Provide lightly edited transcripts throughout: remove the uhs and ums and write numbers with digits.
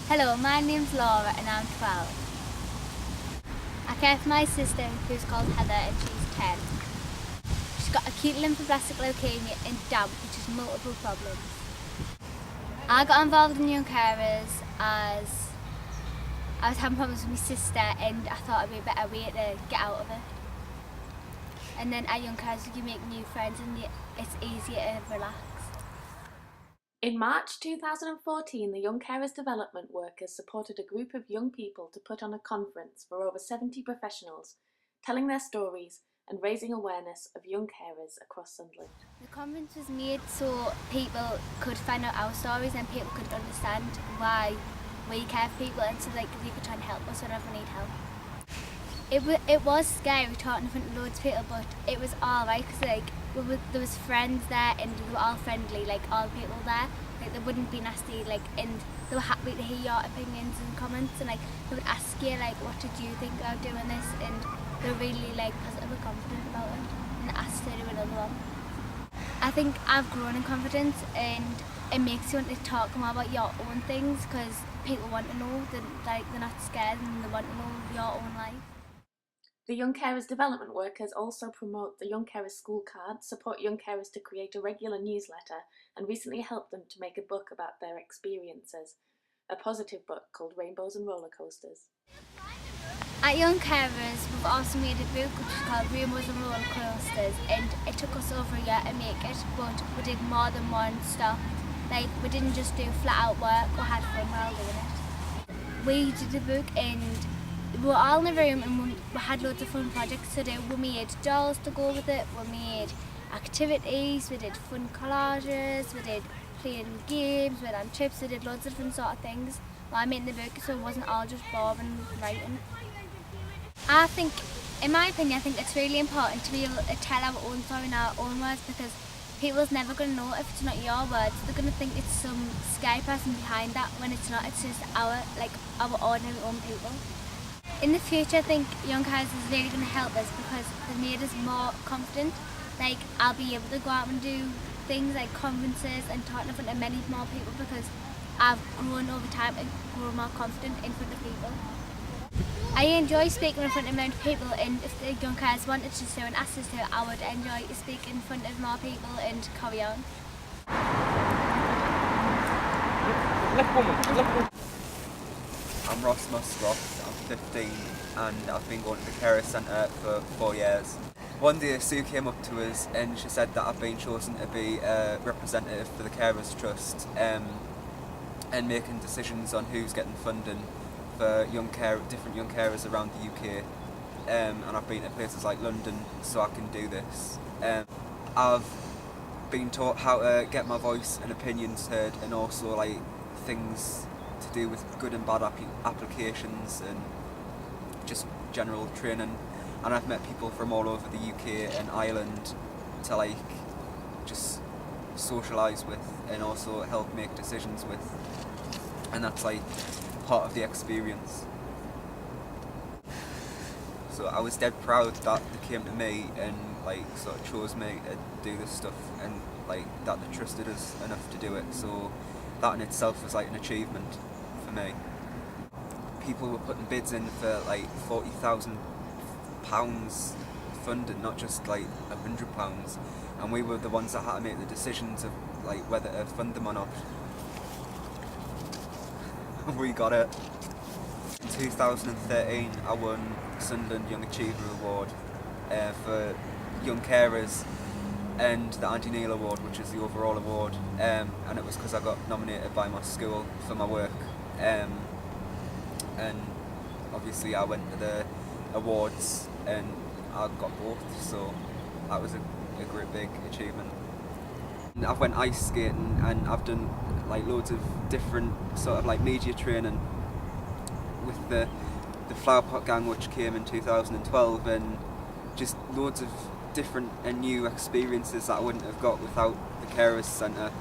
Hello, my name's Laura and I'm 12. I care for my sister who's called Heather and she's 10. She's got acute lymphoblastic leukemia and damp, which is multiple problems. I got involved in Young Carers as I was having problems with my sister and I thought it'd be a better way to get out of it. And then at Young Carers you make new friends and it's easier to relax. In March 2014, the Young Carers Development Workers supported a group of young people to put on a conference for over 70 professionals, telling their stories and raising awareness of young carers across Sunderland. The conference was made so people could find out our stories and people could understand why we care for people and so they could try and help us whenever we need help. It was scary talking in front of loads of people, but it was alright because there was friends there and they were all friendly, like all the people there. Like they wouldn't be nasty, like, and they were happy to hear your opinions and comments, and like they would ask you like, what did you think about doing this? And they were really like positive and confident about it, and asked to do another one. I think I've grown in confidence, and it makes you want to talk more about your own things because people want to know that they're not scared and they want to know your own life. The Young Carers Development Workers also promote the Young Carers School Card, support young carers to create a regular newsletter, and recently helped them to make a book about their experiences, a positive book called Rainbows and Roller Coasters. At Young Carers, we've also made a book which is called Rainbows and Roller Coasters, and it took us over a year to make it, but we did more than one stop. Like, we didn't just do flat out work, we had fun while doing it. We did the book and we were all in the room and we had loads of fun projects to do. We made dolls to go with it, we made activities, we did fun collages, we did playing games, we did on trips, we did loads of different sort of things while making the book, so it wasn't all just boring writing. I think, in my opinion, I think it's really important to be able to tell our own story in our own words because people's never going to know if it's not your words. They're going to think it's some scary person behind that when it's not, it's just our ordinary own people. In the future, I think Young Carers is really going to help us because they've made us more confident. Like, I'll be able to go out and do things like conferences and talk in front of many more people because I've grown over time and grown more confident in front of people. I enjoy speaking in front of many people, and if the Young Carers wanted us to and asked us to, I would enjoy to speak in front of more people and carry on. I'm Ross Muscroft, I'm 15 and I've been going to the Carers Centre for 4 years. One day Sue came up to us and she said that I've been chosen to be a representative for the Carers Trust and making decisions on who's getting funding for different young carers around the UK. And I've been to places like London so I can do this. I've been taught how to get my voice and opinions heard, and also like things to do with good and bad applications and just general training. And I've met people from all over the UK and Ireland to like just socialise with and also help make decisions with, and that's like part of the experience. So I was dead proud that they came to me and like sort of chose me to do this stuff, and like that they trusted us enough to do it. So that in itself was like an achievement for me. People were putting bids in for like £40,000 funding, not just like £100, and we were the ones that had to make the decisions of like whether to fund them or not. We got it. In 2013 I won Sunderland Young Achiever Award for young carers, and the Andy Neil Award, which is the overall award, and it was because I got nominated by my school for my work, and obviously I went to the awards and I got both, so that was a great big achievement. And I've went ice skating and I've done like loads of different sort of like media training with the Flower Pot Gang, which came in 2012, and just loads of different and new experiences that I wouldn't have got without the Carers Centre.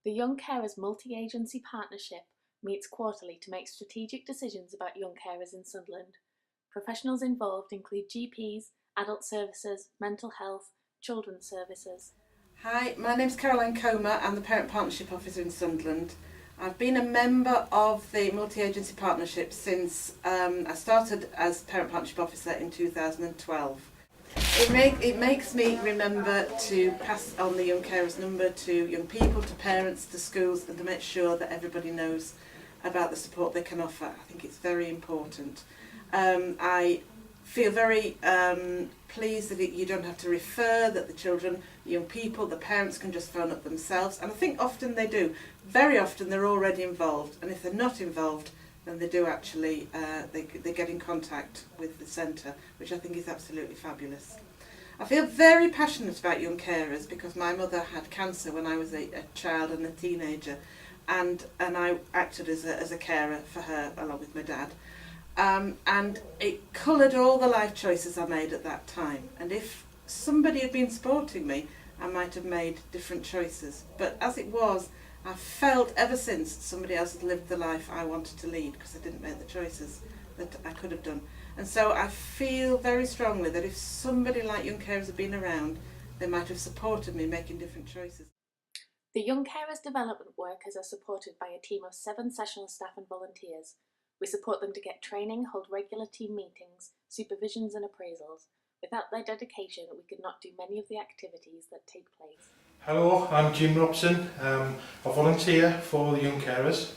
The Young Carers Multi-Agency Partnership meets quarterly to make strategic decisions about young carers in Sunderland. Professionals involved include GPs, adult services, mental health, Children's Services. Hi, my name's Caroline Comer. I'm the Parent Partnership Officer in Sunderland. I've been a member of the multi-agency partnership since I started as Parent Partnership Officer in 2012. It makes me remember to pass on the Young Carers number to young people, to parents, to schools, and to make sure that everybody knows about the support they can offer. I think it's very important. I feel very pleased that you don't have to refer, that the children, the young people, the parents can just phone up themselves, and I think often they do. Very often they're already involved, and if they're not involved, then they do actually, they get in contact with the centre, which I think is absolutely fabulous. I feel very passionate about young carers because my mother had cancer when I was a child and a teenager, and I acted as a carer for her along with my dad. And it coloured all the life choices I made at that time. And if somebody had been supporting me, I might have made different choices. But as it was, I felt ever since somebody else had lived the life I wanted to lead because I didn't make the choices that I could have done. And so I feel very strongly that if somebody like Young Carers had been around, they might have supported me making different choices. The Young Carers development workers are supported by a team of 7 sessional staff and volunteers. We support them to get training, hold regular team meetings, supervisions and appraisals. Without their dedication, we could not do many of the activities that take place. Hello, I'm Jim Robson. I'm a volunteer for the Young Carers.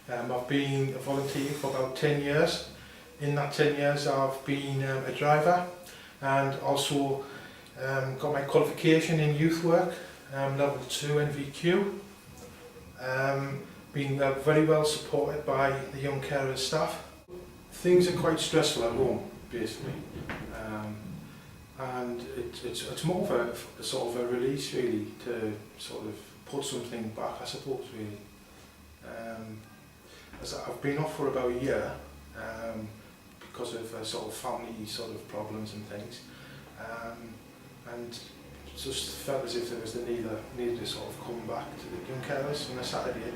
I've been a volunteer for about 10 years. In that 10 years I've been a driver and also got my qualification in youth work, level 2 NVQ. Been very well supported by the Young Carers staff. Things are quite stressful at home, basically. And it's more of a sort of a release really to sort of put something back, I suppose, really. As I've been off for about a year because of sort of family sort of problems and things, and just felt as if there was the need to sort of come back to the Young Carers on a Saturday.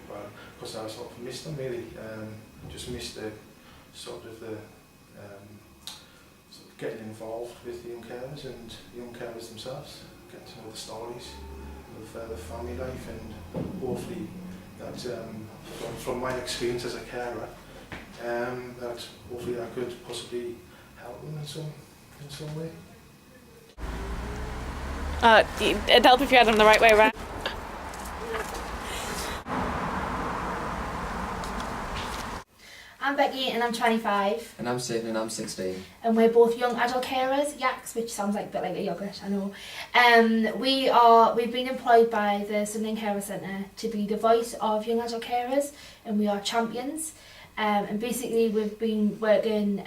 Well, because I sort of missed them really, just missed the sort of getting involved with the Young Carers and Young Carers themselves, getting to know the stories of the family life, and hopefully that from my experience as a carer, that hopefully I could possibly help them in some way. It'd help if you had them the right way around. I'm Becky and I'm 25. And I'm Stephen and I'm 16. And we're both young adult carers, yaks, which sounds like a bit like a yogurt, I know. We've been employed by the Sunderland Carers Centre to be the voice of young adult carers, and we are champions. And basically we've been working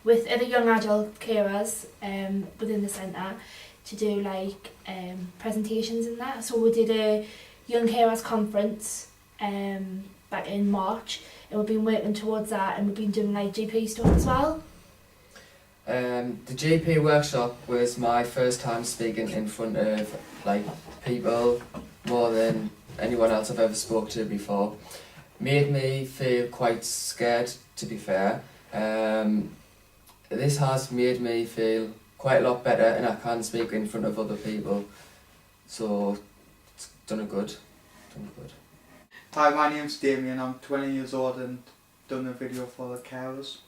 with other young adult carers within the centre to do like presentations and that. So we did a Young Carers conference back in March, and we've been working towards that, and we've been doing like GP stuff as well. The GP workshop was my first time speaking in front of like people more than anyone else I've ever spoke to before. Made me feel quite scared, to be fair. This has made me feel quite a lot better, and I can speak in front of other people, so it's done it good. Hi, my name's Damien, I'm 20 years old and done a video for the carers.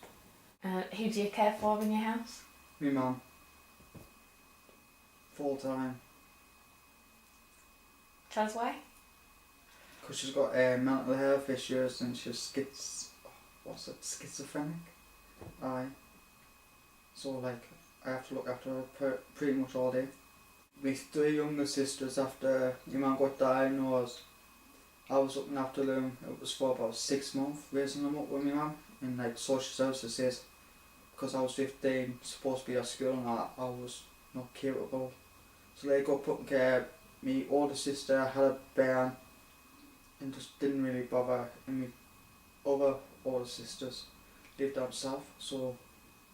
Who do you care for in your house? Me mum. Full time. Tell us why. Because she's got mental health issues and she's schizophrenic? Aye. So like, I have to look after her pretty much all day. My 3 younger sisters, after my mum got diagnosed, I was looking after them. It was for about 6 months, raising them up with my mum in like social services, because I was 15, supposed to be at school, and I was not capable. So they got put in care. My older sister had a burn and just didn't really bother, and my other older sisters lived down south, so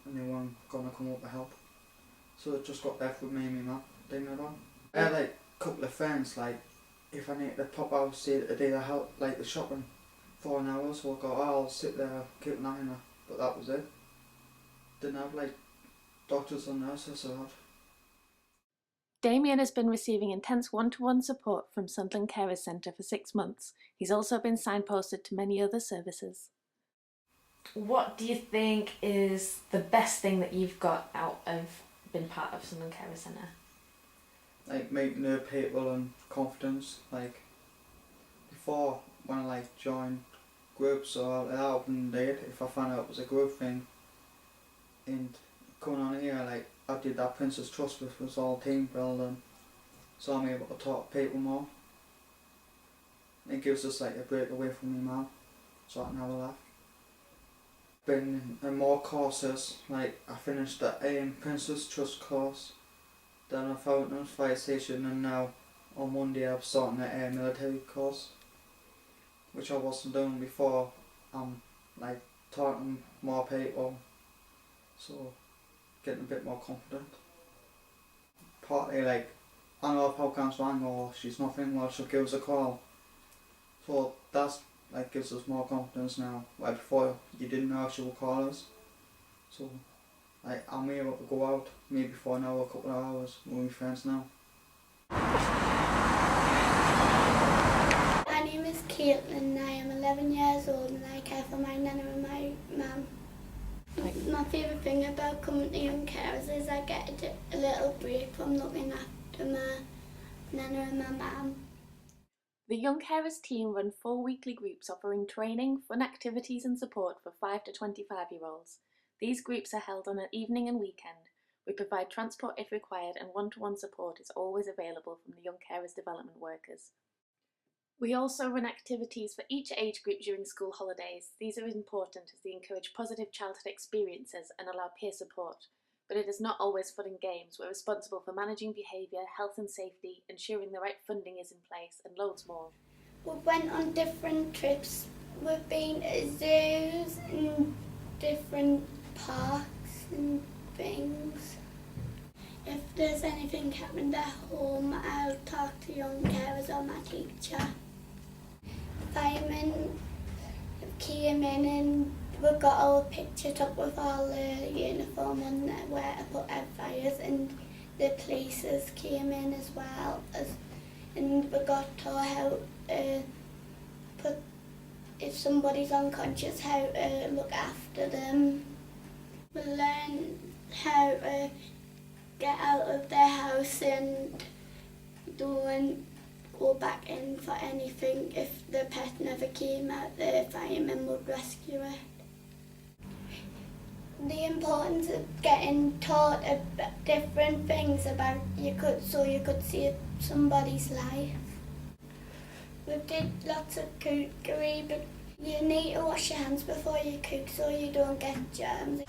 and they weren't gonna come up to help. So it just got left with me and my mum doing it on. I had like a couple of friends, like if I need to pop out, say to do the help, like the shopping for an hour, so I go, oh, I'll sit there, keep an eye on her, but that was it. Didn't have like doctors or nurses or that. Damien has been receiving intense one-to-one support from Sunderland Carers Centre for 6 months. He's also been signposted to many other services. What do you think is the best thing that you've got out of being part of Sunderland Carers Centre? Like making the people and confidence. Like before, when I like joined groups or I wouldn't do it if I found out it was a group thing. And coming on here, like I did that Princess Trust, which was all team building, so I'm able to talk to people more. It gives us like a break away from me mum, so I can have a laugh. Been in more courses, like I finished the Princess Trust course, then I found a fire station, and now on Monday I'm starting the military course, which I wasn't doing before. I'm like talking more people, so getting a bit more confident. Partly like, I know if Pokem's rang or she's nothing, well she'll give us a call. So that's like gives us more confidence now. Like before you didn't know she would call us. So like I'm able to go out maybe for an hour, a couple of hours with my friends now. My name is Caitlin, I am 11 years old and I care for my nana and my mum. My favourite thing about coming to Young Carers is I get a little break from looking after my nana and my mum. The Young Carers team run 4 weekly groups offering training, fun activities and support for 5 to 25-year-olds. These groups are held on an evening and weekend. We provide transport if required, and one-to-one support is always available from the Young Carers development workers. We also run activities for each age group during school holidays. These are important as they encourage positive childhood experiences and allow peer support. But it is not always fun and games. We're responsible for managing behaviour, health and safety, ensuring the right funding is in place, and loads more. We went on different trips. We've been to zoos and different parks and things. If there's anything happened at home, I'll talk to Young Carers or my teacher. Firemen came in and we got our picture took with all the uniform on there where to put out fires, and the polices came in as well, and we got taught how to put, if somebody's unconscious, how to look after them. We learned how to get out of their house and don't go back in for anything. If the pet never came out, the firemen would rescue it. The importance of getting taught different things about so you could see somebody's life. We did lots of cookery, but you need to wash your hands before you cook so you don't get germs.